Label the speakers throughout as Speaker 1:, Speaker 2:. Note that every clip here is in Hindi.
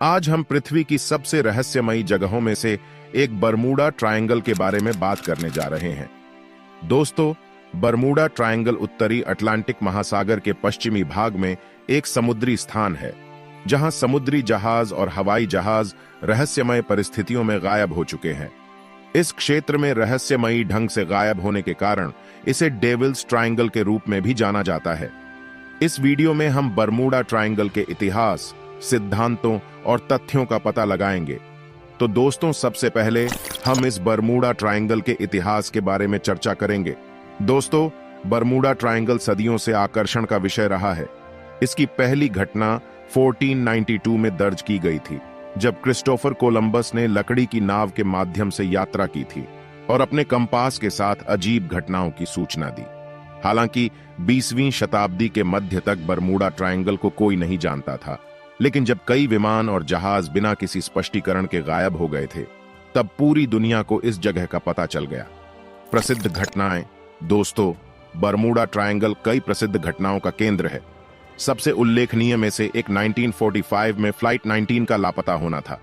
Speaker 1: आज हम पृथ्वी की सबसे रहस्यमयी जगहों में से एक बरमूडा ट्रायंगल के बारे में बात करने जा रहे हैं। दोस्तों, बरमूडा ट्रायंगल उत्तरी अटलांटिक महासागर के पश्चिमी भाग में एक समुद्री स्थान है, जहां समुद्री जहाज और हवाई जहाज रहस्यमय परिस्थितियों में गायब हो चुके हैं। इस क्षेत्र में रहस्यमयी ढंग से गायब होने के कारण इसे डेविल्स ट्रायंगल के रूप में भी जाना जाता है। इस वीडियो में हम बरमूडा ट्रायंगल के इतिहास, सिद्धांतों और तथ्यों का पता लगाएंगे। तो दोस्तों, सबसे पहले हम इस बरमूडा ट्रायंगल के इतिहास के बारे में चर्चा करेंगे। दोस्तों, बरमूडा ट्रायंगल सदियों से आकर्षण का विषय रहा है। इसकी पहली घटना 1492 में दर्ज की गई थी, जब क्रिस्टोफर कोलंबस ने लकड़ी की नाव के माध्यम से यात्रा की थी और अपने कंपास के साथ अजीब घटनाओं की सूचना दी। हालांकि 20वीं शताब्दी के मध्य तक बरमूडा ट्रायंगल को कोई नहीं जानता था, लेकिन जब कई विमान और जहाज बिना किसी स्पष्टीकरण के गायब हो गए थे, तब पूरी दुनिया को इस जगह का पता चल गया। प्रसिद्ध घटनाएं। दोस्तों, बरमूडा ट्रायंगल कई प्रसिद्ध घटनाओं का केंद्र है। सबसे उल्लेखनीय में से एक 1945 में फ्लाइट 19 का लापता होना था।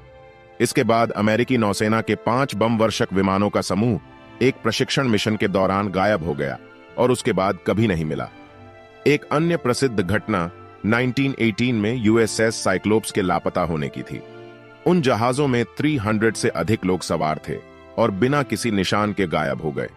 Speaker 1: इसके बाद अमेरिकी नौसेना के 5 बम वर्षक विमानों का समूह एक प्रशिक्षण मिशन के दौरान गायब हो गया और उसके बाद कभी नहीं मिला। एक अन्य प्रसिद्ध घटना 1918 में यूएसएस साइक्लोप्स के लापता होने की थी। उन जहाजों में 300 से अधिक लोग सवार थे और बिना किसी निशान के गायब हो गए।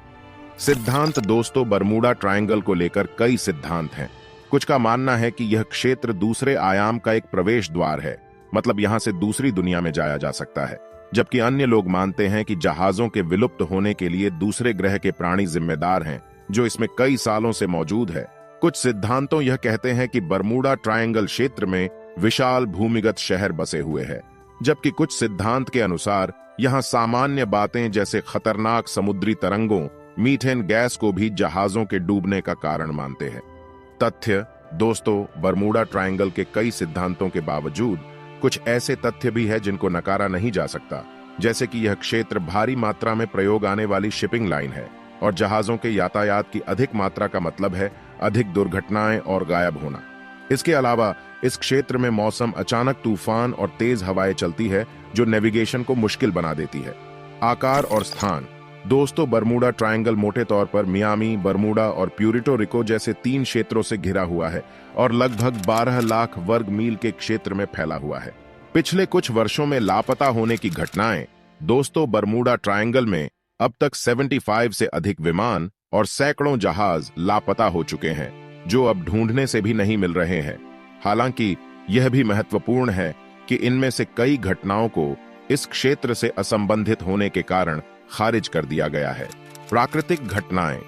Speaker 1: सिद्धांत। दोस्तों, बरमूडा ट्रायंगल को लेकर कई सिद्धांत हैं। कुछ का मानना है कि यह क्षेत्र दूसरे आयाम का एक प्रवेश द्वार है, मतलब यहां से दूसरी दुनिया में जाया जा सकता है, जबकि अन्य लोग मानते हैं कि जहाजों के विलुप्त होने के लिए दूसरे ग्रह के प्राणी जिम्मेदार हैं, जो इसमें कई सालों से मौजूद है। कुछ सिद्धांतों यह कहते हैं कि बरमूडा ट्रायंगल क्षेत्र में विशाल भूमिगत शहर बसे हुए हैं, जबकि कुछ सिद्धांत के अनुसार यहां सामान्य बातें जैसे खतरनाक समुद्री तरंगों, मीथेन गैस को भी जहाजों के डूबने का कारण मानते हैं। तथ्य। दोस्तों, बरमूडा ट्रायंगल के कई सिद्धांतों के बावजूद कुछ ऐसे तथ्य भी है जिनको नकारा नहीं जा सकता, जैसे कि यह क्षेत्र भारी मात्रा में प्रयोग आने वाली शिपिंग लाइन है और जहाजों के यातायात की अधिक मात्रा का मतलब है अधिक दुर्घटनाएं और गायब होना। इसके अलावा इस क्षेत्र में मौसम अचानक तूफान और तेज हवाएं चलती है, जो नेविगेशन को मुश्किल बना देती है। आकार और स्थान। दोस्तों, बरमूडा ट्रायंगल मोटे तौर पर मियामी, बरमूडा और प्यूरिटो रिको जैसे 3 क्षेत्रों से घिरा हुआ है और लगभग 12 लाख वर्ग मील के क्षेत्र में फैला हुआ है। पिछले कुछ वर्षों में लापता होने की घटनाएं। दोस्तों, बरमूडा ट्रायंगल में अब तक 75 से अधिक विमान और सैकड़ों जहाज लापता हो चुके हैं, जो अब ढूंढने से भी नहीं मिल रहे हैं। हालांकि यह भी महत्वपूर्ण है कि इनमें से कई घटनाओं को इस क्षेत्र से असंबंधित होने के कारण खारिज कर दिया गया है। प्राकृतिक घटनाएं।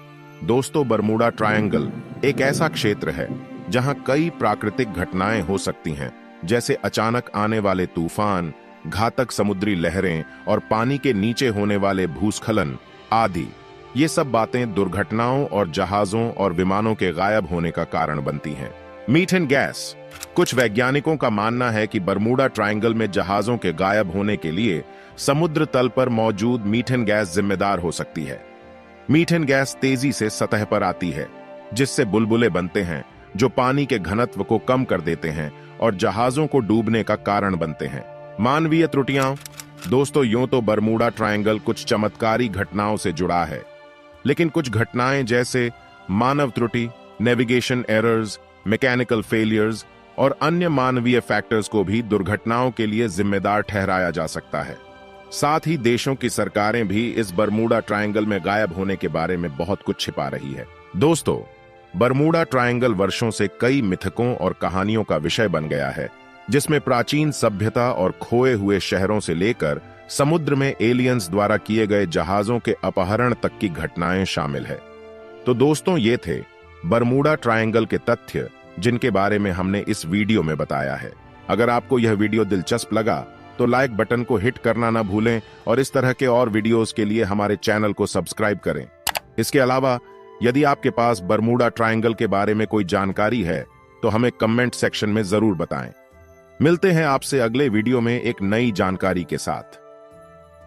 Speaker 1: दोस्तों, बरमूडा ट्रायंगल एक ऐसा क्षेत्र है जहां कई प्राकृतिक घटनाएं हो सकती हैं, जैसे अचानक आने वाले तूफान, घातक समुद्री लहरें और पानी के नीचे होने वाले भूस्खलन आदि। ये सब बातें दुर्घटनाओं और जहाजों और विमानों के गायब होने का कारण बनती हैं। Methane gas. कुछ वैज्ञानिकों का मानना है कि बरमूडा ट्रायंगल में जहाजों के गायब होने के लिए समुद्र तल पर मौजूद मीथेन गैस जिम्मेदार हो सकती है। मीथेन गैस तेजी से सतह पर आती है, जिससे बुलबुले बनते हैं, जो पानी के घनत्व को कम कर देते हैं और जहाजों को डूबने का कारण बनते हैं। मानवीय त्रुटियां। दोस्तों, यूं तो बरमूडा ट्रायंगल कुछ चमत्कारी घटनाओं से जुड़ा है, लेकिन कुछ घटनाएं जैसे मानव त्रुटि, नेविगेशन एरर्स, मैकेनिकल फेलियर्स और अन्य मानवीय फैक्टर्स को भी दुर्घटनाओं के लिए जिम्मेदार ठहराया जा सकता है। साथ ही देशों की सरकारें भी इस बरमूडा ट्रायंगल में गायब होने के बारे में बहुत कुछ छिपा रही है। दोस्तों, बरमूडा ट्रायंगल वर्षों से कई मिथकों और कहानियों का विषय बन गया है, जिसमें प्राचीन सभ्यता और खोए हुए शहरों से लेकर समुद्र में एलियंस द्वारा किए गए जहाजों के अपहरण तक की घटनाएं शामिल है। तो दोस्तों, ये थे बरमूडा ट्रायंगल के तथ्य, जिनके बारे में हमने इस वीडियो में बताया है। अगर आपको यह वीडियो दिलचस्प लगा तो लाइक बटन को हिट करना ना भूलें और इस तरह के और वीडियोस के लिए हमारे चैनल को सब्सक्राइब करें। इसके अलावा यदि आपके पास बरमूडा ट्रायंगल के बारे में कोई जानकारी है तो हमें कमेंट सेक्शन में जरूर बताएं। मिलते हैं आपसे अगले वीडियो में एक नई जानकारी के साथ।